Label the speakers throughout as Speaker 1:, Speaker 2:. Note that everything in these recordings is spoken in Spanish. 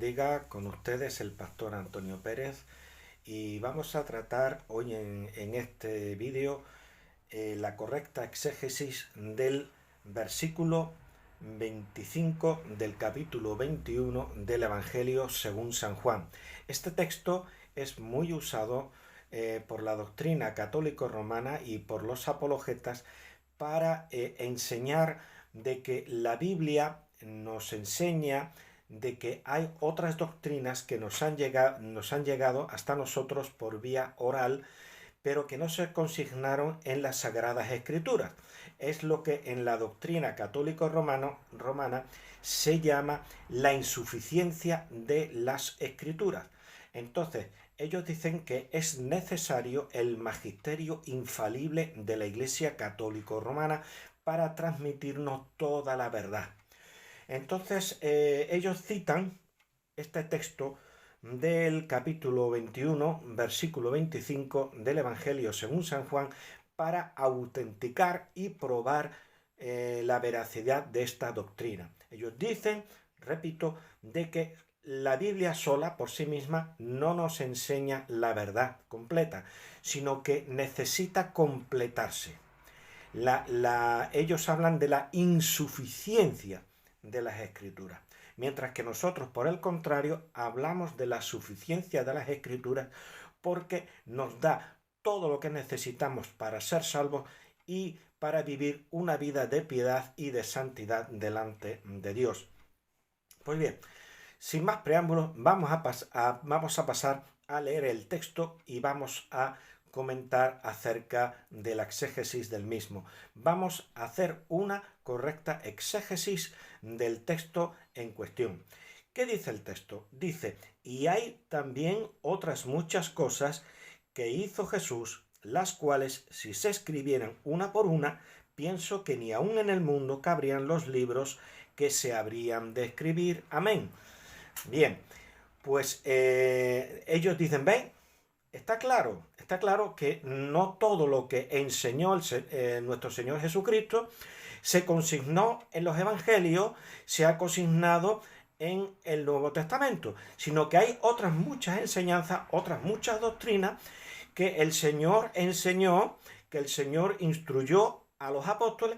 Speaker 1: bendiga. Con ustedes el pastor Antonio Pérez y vamos a tratar hoy en este vídeo la correcta exégesis del versículo 25 del capítulo 21 del Evangelio según San Juan. Este texto es muy usado por la doctrina católico-romana y por los apologetas para enseñar de que la Biblia nos enseña de que hay otras doctrinas que nos han llegado hasta nosotros por vía oral, pero que no se consignaron en las Sagradas Escrituras. Es lo que en la doctrina católico-romana se llama la insuficiencia de las Escrituras. Entonces, ellos dicen que es necesario el magisterio infalible de la Iglesia católico-romana para transmitirnos toda la verdad. Entonces, ellos citan este texto del capítulo 21, versículo 25 del Evangelio según San Juan para autenticar y probar la veracidad de esta doctrina. Ellos dicen, repito, de que la Biblia sola por sí misma no nos enseña la verdad completa, sino que necesita completarse. Ellos hablan de la insuficiencia de las Escrituras, mientras que nosotros, por el contrario, hablamos de la suficiencia de las Escrituras porque nos da todo lo que necesitamos para ser salvos y para vivir una vida de piedad y de santidad delante de Dios. Pues bien, sin más preámbulos, vamos a pasar a leer el texto y vamos a comentar acerca de la exégesis del mismo. Vamos a hacer una correcta exégesis del texto en cuestión. ¿Qué dice el texto? Dice, y hay también otras muchas cosas que hizo Jesús, las cuales, si se escribieran una por una, pienso que ni aun en el mundo cabrían los libros que se habrían de escribir. Amén. Bien, pues ellos dicen, ven, está claro que no todo lo que enseñó nuestro Señor Jesucristo se consignó en los evangelios, se ha consignado en el Nuevo Testamento, sino que hay otras muchas enseñanzas, otras muchas doctrinas que el Señor enseñó, que el Señor instruyó a los apóstoles,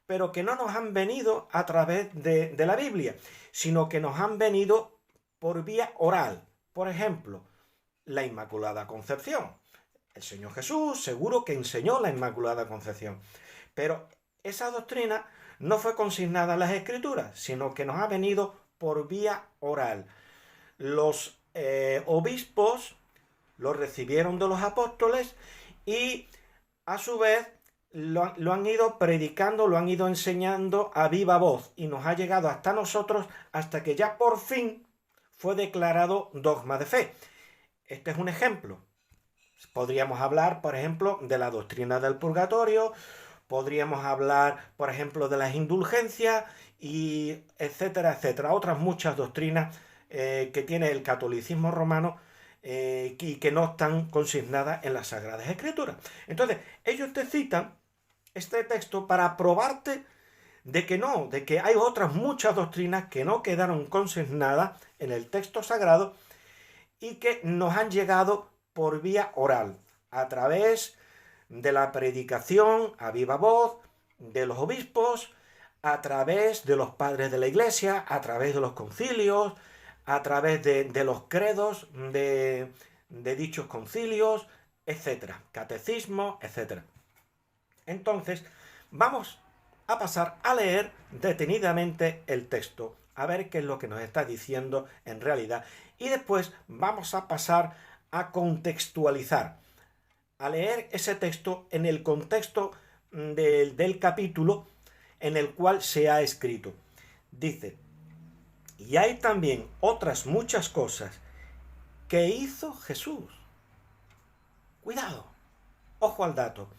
Speaker 1: pero que no nos han venido a través de la Biblia, sino que nos han venido por vía oral. Por ejemplo, la Inmaculada Concepción. El Señor Jesús seguro que enseñó la Inmaculada Concepción, pero esa doctrina no fue consignada en las Escrituras, sino que nos ha venido por vía oral. Los obispos lo recibieron de los apóstoles y a su vez lo han ido predicando, lo han ido enseñando a viva voz y nos ha llegado hasta nosotros hasta que ya por fin fue declarado dogma de fe. Este es un ejemplo. Podríamos hablar, por ejemplo, de la doctrina del purgatorio, podríamos hablar, por ejemplo, de las indulgencias, y etcétera, etcétera. Otras muchas doctrinas que tiene el catolicismo romano y que no están consignadas en las Sagradas Escrituras. Entonces, ellos te citan este texto para probarte de que no, de que hay otras muchas doctrinas que no quedaron consignadas en el texto sagrado y que nos han llegado por vía oral, a través de la predicación a viva voz de los obispos, a través de los padres de la Iglesia, a través de los concilios, a través de los credos de dichos concilios, etcétera, catecismo, etcétera. Entonces, vamos a pasar a leer detenidamente el texto, a ver qué es lo que nos está diciendo en realidad, y después vamos a pasar a contextualizar, a leer ese texto en el contexto del capítulo en el cual se ha escrito. Dice, y hay también otras muchas cosas que hizo Jesús. Cuidado, ojo al dato,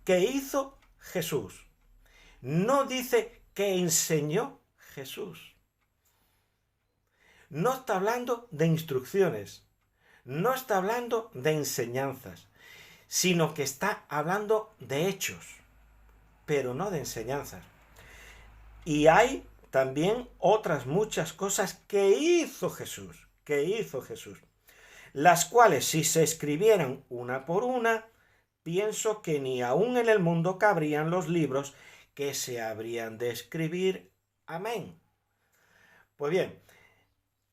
Speaker 1: que hizo Jesús. No dice que enseñó Jesús. No está hablando de instrucciones, no está hablando de enseñanzas, sino que está hablando de hechos, pero no de enseñanzas. Y hay también otras muchas cosas que hizo Jesús, las cuales si se escribieran una por una, pienso que ni aún en el mundo cabrían los libros que se habrían de escribir. Amén. Pues bien,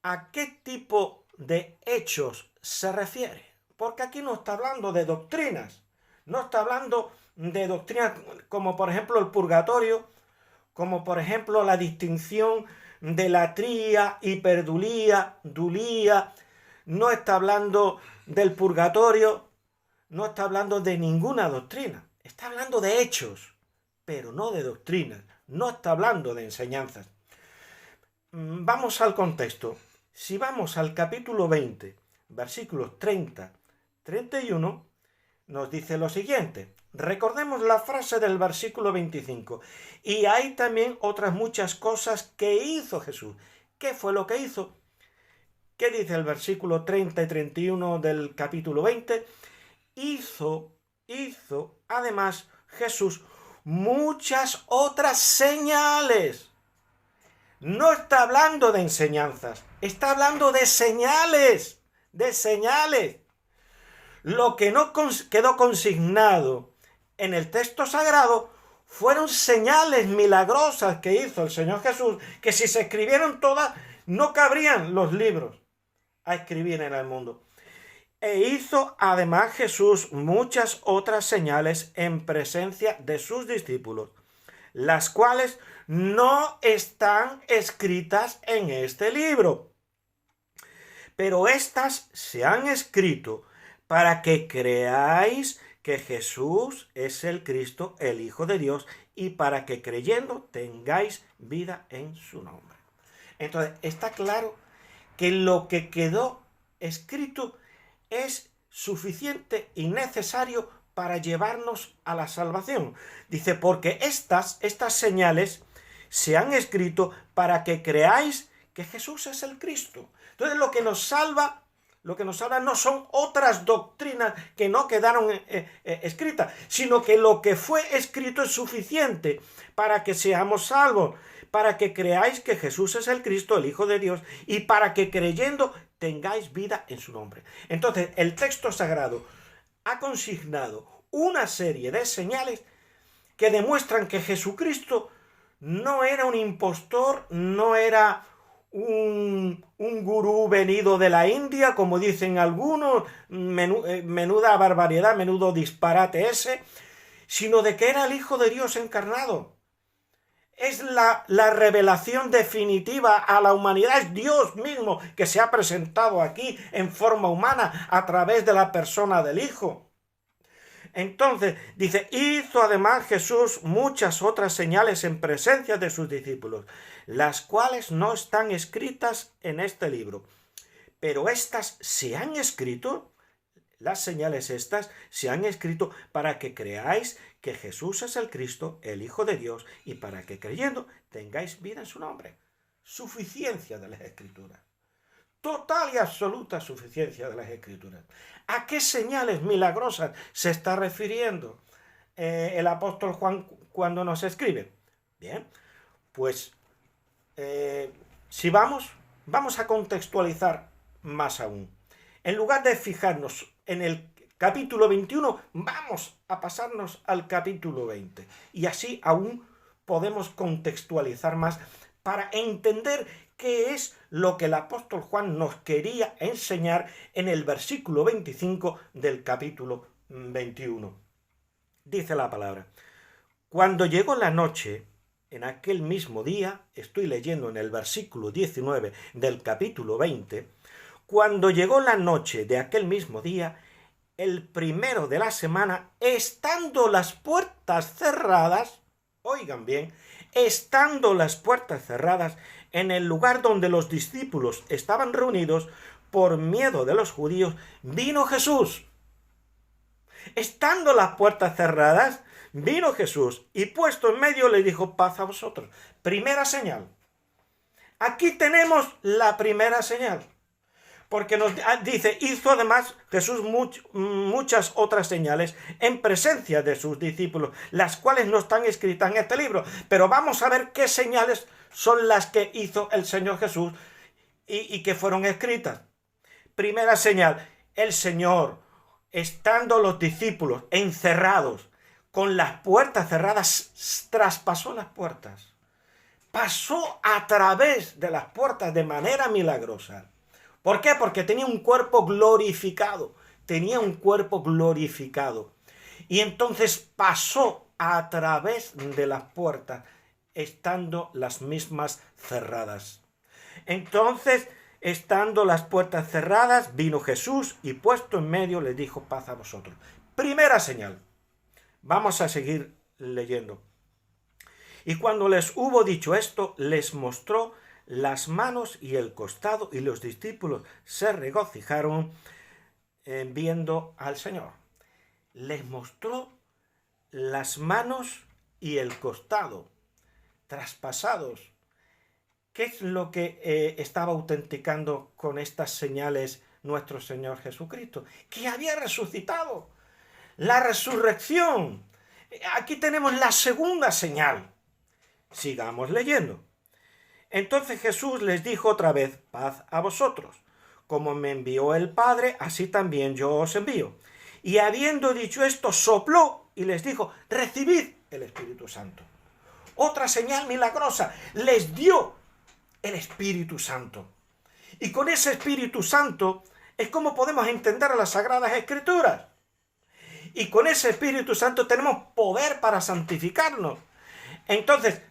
Speaker 1: ¿a qué tipo de hechos se refiere? Porque aquí no está hablando de doctrinas, no está hablando de doctrinas como por ejemplo el purgatorio, como por ejemplo la distinción de latría, hiperdulía, dulía, no está hablando del purgatorio, no está hablando de ninguna doctrina, está hablando de hechos, pero no de doctrinas, no está hablando de enseñanzas. Vamos al contexto. Si vamos al capítulo 20, versículos 30, 31, nos dice lo siguiente. Recordemos la frase del versículo 25. Y hay también otras muchas cosas que hizo Jesús. ¿Qué fue lo que hizo? ¿Qué dice el versículo 30 y 31 del capítulo 20? Hizo además Jesús muchas otras señales. No está hablando de enseñanzas, está hablando de señales, Lo que no quedó consignado en el texto sagrado fueron señales milagrosas que hizo el Señor Jesús, que si se escribieron todas, no cabrían los libros a escribir en el mundo. E hizo además Jesús muchas otras señales en presencia de sus discípulos, las cuales no están escritas en este libro. Pero estas se han escrito para que creáis que Jesús es el Cristo, el Hijo de Dios, y para que creyendo tengáis vida en su nombre. Entonces, está claro que lo que quedó escrito es suficiente y necesario para llevarnos a la salvación. Dice, porque estas señales se han escrito para que creáis que Jesús es el Cristo. Entonces lo que nos salva no son otras doctrinas que no quedaron escritas, sino que lo que fue escrito es suficiente para que seamos salvos, para que creáis que Jesús es el Cristo, el Hijo de Dios, y para que creyendo tengáis vida en su nombre. Entonces el texto sagrado ha consignado una serie de señales que demuestran que Jesucristo no era un impostor, no era un gurú venido de la India, como dicen algunos, menuda barbaridad, menudo disparate ese, sino de que era el Hijo de Dios encarnado. Es la revelación definitiva a la humanidad, es Dios mismo que se ha presentado aquí en forma humana a través de la persona del Hijo. Entonces, dice, hizo además Jesús muchas otras señales en presencia de sus discípulos, las cuales no están escritas en este libro. Pero estas se han escrito, las señales estas se han escrito para que creáis que Jesús es el Cristo, el Hijo de Dios, y para que creyendo tengáis vida en su nombre. Suficiencia de las Escrituras. Total y absoluta suficiencia de las Escrituras. ¿A qué señales milagrosas se está refiriendo el apóstol Juan cuando nos escribe? Bien, pues si vamos a contextualizar más aún. En lugar de fijarnos en el capítulo 21, vamos a pasarnos al capítulo 20. Y así aún podemos contextualizar más para entender qué es lo que el apóstol Juan nos quería enseñar en el versículo 25 del capítulo 21. Dice la palabra: cuando llegó la noche, en aquel mismo día, estoy leyendo en el versículo 19 del capítulo 20, cuando llegó la noche de aquel mismo día, el primero de la semana, estando las puertas cerradas, oigan bien, estando las puertas cerradas en el lugar donde los discípulos estaban reunidos por miedo de los judíos, vino Jesús. Estando las puertas cerradas, vino Jesús y puesto en medio le dijo: paz a vosotros. Primera señal. Aquí tenemos la primera señal. Porque nos dice, hizo además Jesús muchas otras señales en presencia de sus discípulos, las cuales no están escritas en este libro. Pero vamos a ver qué señales son las que hizo el Señor Jesús y que fueron escritas. Primera señal, el Señor, estando los discípulos encerrados, con las puertas cerradas, traspasó las puertas. Pasó a través de las puertas de manera milagrosa. ¿Por qué? Porque tenía un cuerpo glorificado. Tenía un cuerpo glorificado. Y entonces pasó a través de las puertas, estando las mismas cerradas. Entonces, estando las puertas cerradas, vino Jesús y puesto en medio les dijo: paz a vosotros. Primera señal. Vamos a seguir leyendo. Y cuando les hubo dicho esto, les mostró las manos y el costado, y los discípulos se regocijaron viendo al Señor. Les mostró las manos y el costado, traspasados. ¿Qué es lo que estaba autenticando con estas señales nuestro Señor Jesucristo? Que había resucitado. La resurrección. Aquí tenemos la segunda señal. Sigamos leyendo. Entonces Jesús les dijo otra vez: paz a vosotros. Como me envió el Padre, así también yo os envío. Y habiendo dicho esto, sopló y les dijo: recibid el Espíritu Santo. Otra señal milagrosa. Les dio el Espíritu Santo. Y con ese Espíritu Santo es como podemos entender las Sagradas Escrituras. Y con ese Espíritu Santo tenemos poder para santificarnos. Entonces,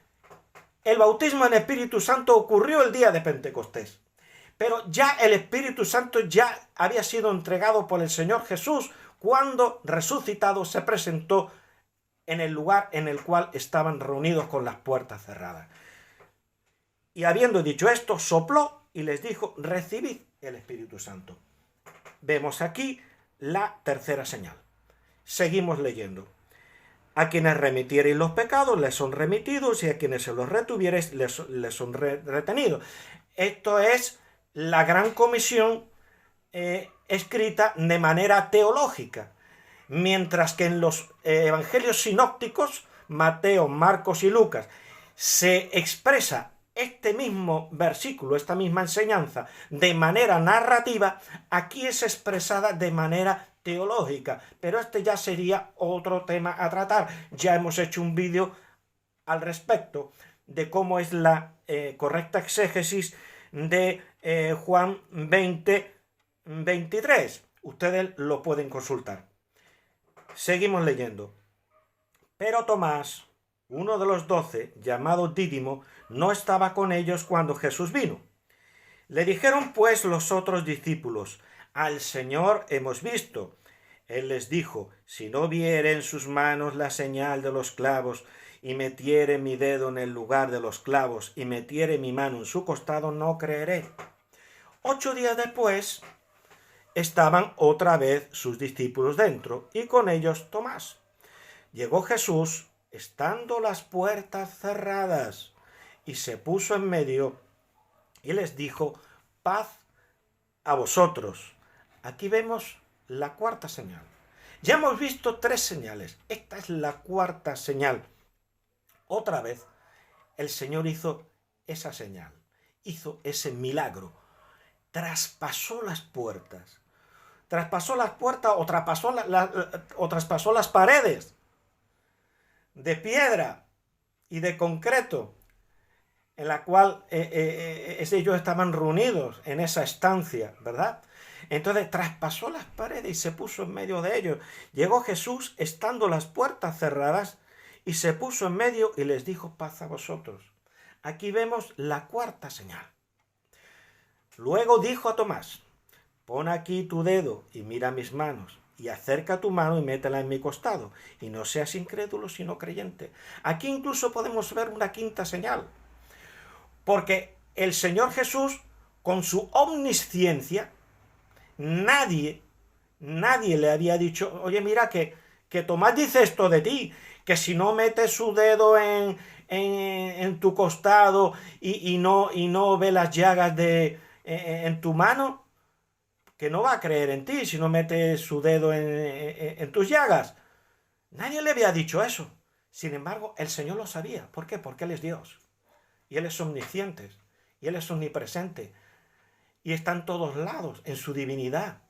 Speaker 1: el bautismo en Espíritu Santo ocurrió el día de Pentecostés. Pero ya el Espíritu Santo ya había sido entregado por el Señor Jesús cuando resucitado se presentó en el lugar en el cual estaban reunidos con las puertas cerradas. Y habiendo dicho esto, sopló y les dijo: recibid el Espíritu Santo. Vemos aquí la tercera señal. Seguimos leyendo. A quienes remitiereis los pecados les son remitidos, y a quienes se los retuviereis les son retenidos. Esto es la gran comisión escrita de manera teológica. Mientras que en los evangelios sinópticos, Mateo, Marcos y Lucas, se expresa este mismo versículo, esta misma enseñanza, de manera narrativa, aquí es expresada de manera teológica, pero este ya sería otro tema a tratar. Ya hemos hecho un vídeo al respecto de cómo es la correcta exégesis de Juan 20:23. Ustedes lo pueden consultar. Seguimos leyendo. Pero Tomás, uno de los 12, llamado Dídimo, no estaba con ellos cuando Jesús vino. Le dijeron pues los otros discípulos: al Señor hemos visto. Él les dijo: si no viere en sus manos la señal de los clavos, y metiere mi dedo en el lugar de los clavos, y metiere mi mano en su costado, no creeré. 8 días después estaban otra vez sus discípulos dentro, y con ellos Tomás. Llegó Jesús, estando las puertas cerradas, y se puso en medio, y les dijo: paz a vosotros. Aquí vemos la cuarta señal. Ya hemos visto 3 señales. Esta es la cuarta señal. Otra vez, el Señor hizo esa señal, hizo ese milagro. Traspasó las puertas. Traspasó las puertas o traspasó las paredes de piedra y de concreto en la cual ellos estaban reunidos en esa estancia, ¿verdad? Entonces traspasó las paredes y se puso en medio de ellos. Llegó Jesús estando las puertas cerradas y se puso en medio y les dijo: paz a vosotros. Aquí vemos la cuarta señal. Luego dijo a Tomás: pon aquí tu dedo y mira mis manos, y acerca tu mano y métela en mi costado, y no seas incrédulo sino creyente. Aquí incluso podemos ver una quinta señal, porque el Señor Jesús, con su omnisciencia, nadie le había dicho: oye, mira que Tomás dice esto de ti, que si no metes su dedo en tu costado y no ve las llagas en tu mano, que no va a creer en ti si no mete su dedo en tus llagas. Nadie le había dicho eso. Sin embargo, el Señor lo sabía. ¿Por qué? Porque Él es Dios. y Él es omnisciente, y Él es omnipresente, y está en todos lados, en su divinidad.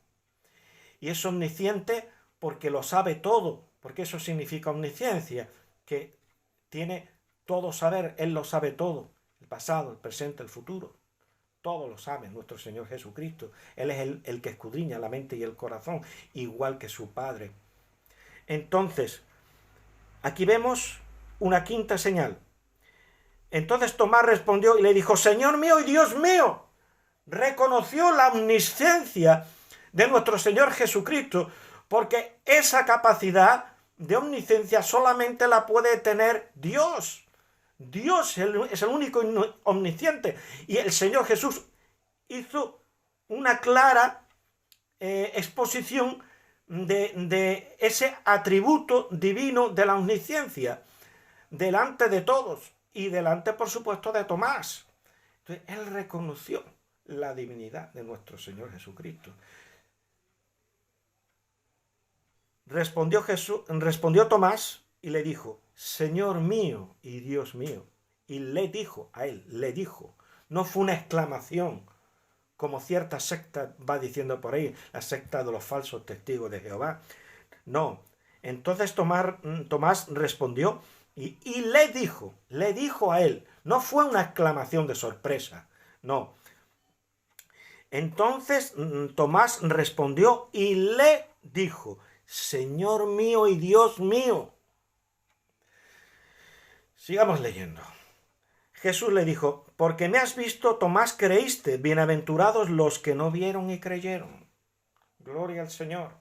Speaker 1: Y es omnisciente porque lo sabe todo, porque eso significa omnisciencia, que tiene todo saber, Él lo sabe todo, el pasado, el presente, el futuro. Todo lo sabe nuestro Señor Jesucristo. Él es el que escudriña la mente y el corazón, igual que su Padre. Entonces, aquí vemos una quinta señal. Entonces Tomás respondió y le dijo, Señor mío y Dios mío. Reconoció la omnisciencia de nuestro Señor Jesucristo, porque esa capacidad de omnisciencia solamente la puede tener Dios. Dios es el único omnisciente. Y el Señor Jesús hizo una clara exposición de ese atributo divino de la omnisciencia delante de todos y delante, por supuesto, de Tomás. Entonces, él reconoció la divinidad de nuestro Señor Jesucristo. Respondió Tomás y le dijo, Señor mío y Dios mío. Y le dijo a él, no fue una exclamación, como cierta secta va diciendo por ahí, la secta de los falsos testigos de Jehová. No. Entonces Tomás respondió y le dijo a él, no fue una exclamación de sorpresa, no. Entonces Tomás respondió y le dijo, Señor mío y Dios mío. Sigamos leyendo. Jesús le dijo, porque me has visto, Tomás, creíste, bienaventurados los que no vieron y creyeron. Gloria al Señor.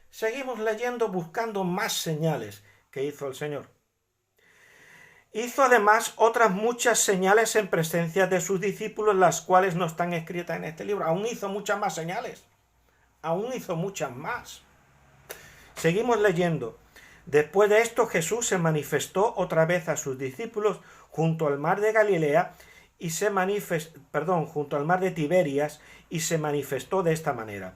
Speaker 1: Seguimos leyendo buscando más señales que hizo el Señor. Hizo además otras muchas señales en presencia de sus discípulos, las cuales no están escritas en este libro. Aún hizo muchas más señales. Aún hizo muchas más. Seguimos leyendo. Después de esto Jesús se manifestó otra vez a sus discípulos junto al mar de Galilea y junto al mar de Tiberias, y se manifestó de esta manera.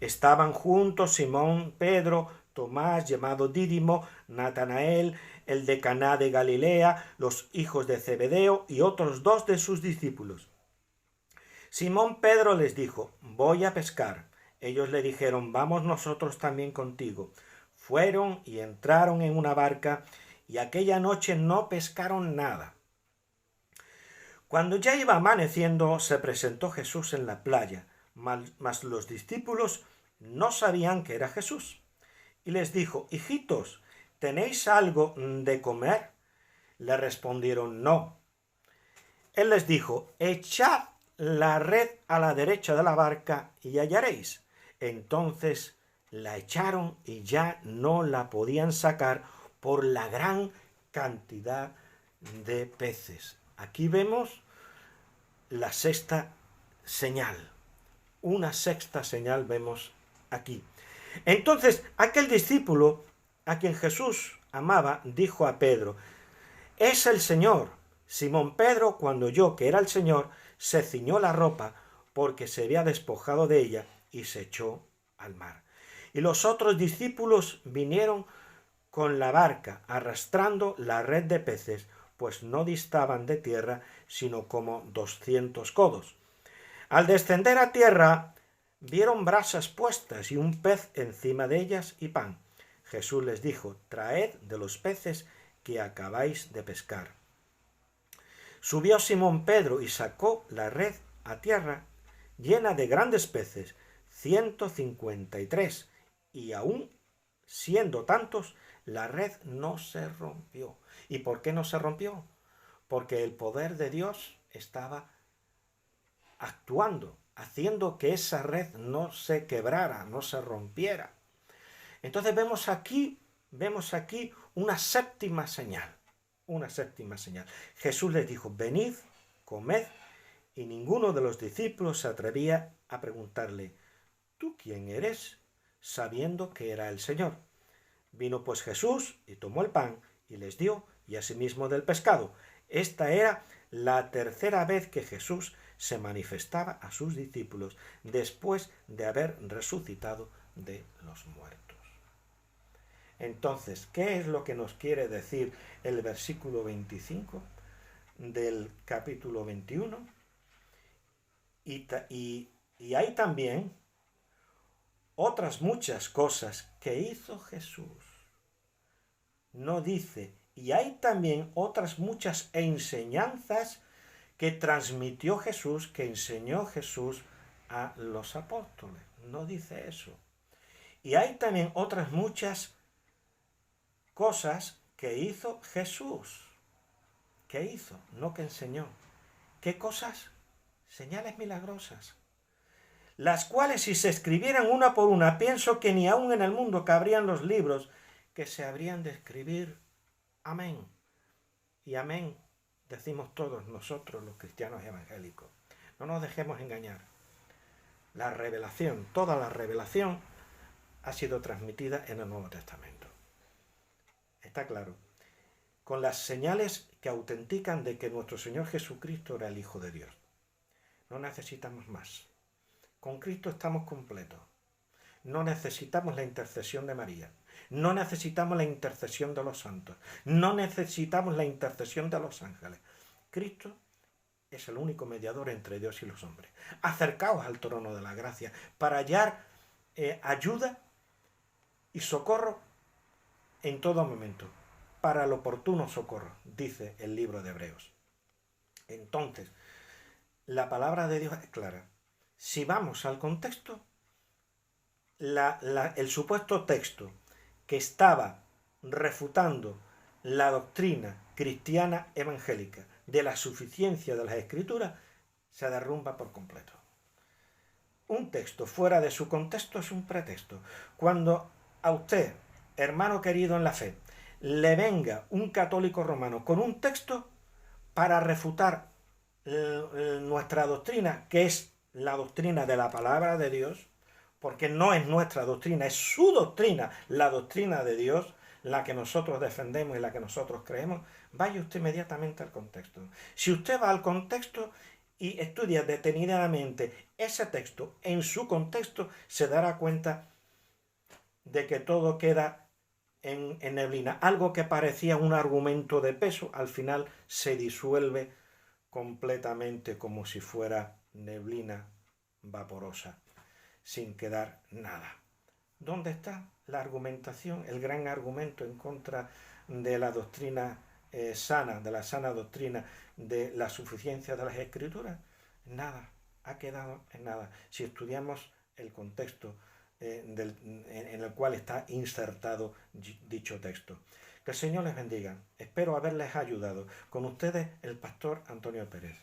Speaker 1: Estaban juntos Simón, Pedro, Tomás, llamado Dídimo, Natanael, el de Caná de Galilea, los hijos de Zebedeo y otros 2 de sus discípulos. Simón Pedro les dijo, voy a pescar. Ellos le dijeron, vamos nosotros también contigo. Fueron y entraron en una barca, y aquella noche no pescaron nada. Cuando ya iba amaneciendo, se presentó Jesús en la playa, mas los discípulos no sabían que era Jesús. Y les dijo, hijitos, ¿tenéis algo de comer? Le respondieron, no. Él les dijo, echad la red a la derecha de la barca y hallaréis. Entonces la echaron y ya no la podían sacar por la gran cantidad de peces. Aquí vemos la sexta señal. Una sexta señal vemos aquí. Entonces, aquel discípulo a quien Jesús amaba dijo a Pedro, es el Señor. Simón Pedro, cuando oyó que era el Señor, se ciñó la ropa porque se había despojado de ella y se echó al mar. Y los otros discípulos vinieron con la barca, arrastrando la red de peces, pues no distaban de tierra, sino como 200 codos. Al descender a tierra, vieron brasas puestas y un pez encima de ellas y pan. Jesús les dijo, traed de los peces que acabáis de pescar. Subió Simón Pedro y sacó la red a tierra llena de grandes peces, 153, y aún siendo tantos, la red no se rompió. ¿Y por qué no se rompió? Porque el poder de Dios estaba actuando, haciendo que esa red no se quebrara, no se rompiera. Entonces vemos aquí una séptima señal. Una séptima señal. Jesús les dijo, venid, comed, y ninguno de los discípulos se atrevía a preguntarle, ¿tú quién eres? Sabiendo que era el Señor. Vino pues Jesús y tomó el pan y les dio, y asimismo del pescado. Esta era la tercera vez que Jesús se manifestaba a sus discípulos después de haber resucitado de los muertos. Entonces, ¿qué es lo que nos quiere decir el versículo 25? del capítulo 21 y hay también otras muchas cosas que hizo Jesús. No dice, y hay también otras muchas enseñanzas que transmitió Jesús, que enseñó Jesús a los apóstoles. No dice eso. Y hay también otras muchas cosas que hizo Jesús. ¿Qué hizo? No que enseñó. ¿Qué cosas? Señales milagrosas. Las cuales si se escribieran una por una, pienso que ni aún en el mundo cabrían los libros que se habrían de escribir. Amén. Y amén decimos todos nosotros los cristianos evangélicos. No nos dejemos engañar. La revelación, toda la revelación ha sido transmitida en el Nuevo Testamento. Está claro. Con las señales que autentican de que nuestro Señor Jesucristo era el Hijo de Dios. No necesitamos más. Con Cristo estamos completos. No necesitamos la intercesión de María. No necesitamos la intercesión de los santos. No necesitamos la intercesión de los ángeles. Cristo es el único mediador entre Dios y los hombres. Acercaos al trono de la gracia para hallar ayuda y socorro en todo momento. Para el oportuno socorro, dice el libro de Hebreos. Entonces, la palabra de Dios es clara. Si vamos al contexto, el supuesto texto que estaba refutando la doctrina cristiana evangélica de la suficiencia de las Escrituras se derrumba por completo. Un texto fuera de su contexto es un pretexto. Cuando a usted, hermano querido en la fe, le venga un católico romano con un texto para refutar nuestra doctrina, que es la doctrina de la palabra de Dios, porque no es nuestra doctrina, es su doctrina, la doctrina de Dios, la que nosotros defendemos y la que nosotros creemos, vaya usted inmediatamente al contexto. Si usted va al contexto y estudia detenidamente ese texto en su contexto, se dará cuenta de que todo queda en neblina. Algo que parecía un argumento de peso, al final se disuelve completamente como si fuera neblina vaporosa, sin quedar nada. ¿Dónde está la argumentación, el gran argumento en contra de la doctrina sana, de la sana doctrina de la suficiencia de las Escrituras? Nada, ha quedado en nada. Si estudiamos el contexto en el cual está insertado dicho texto. Que el Señor les bendiga. Espero haberles ayudado. Con ustedes, el pastor Antonio Pérez.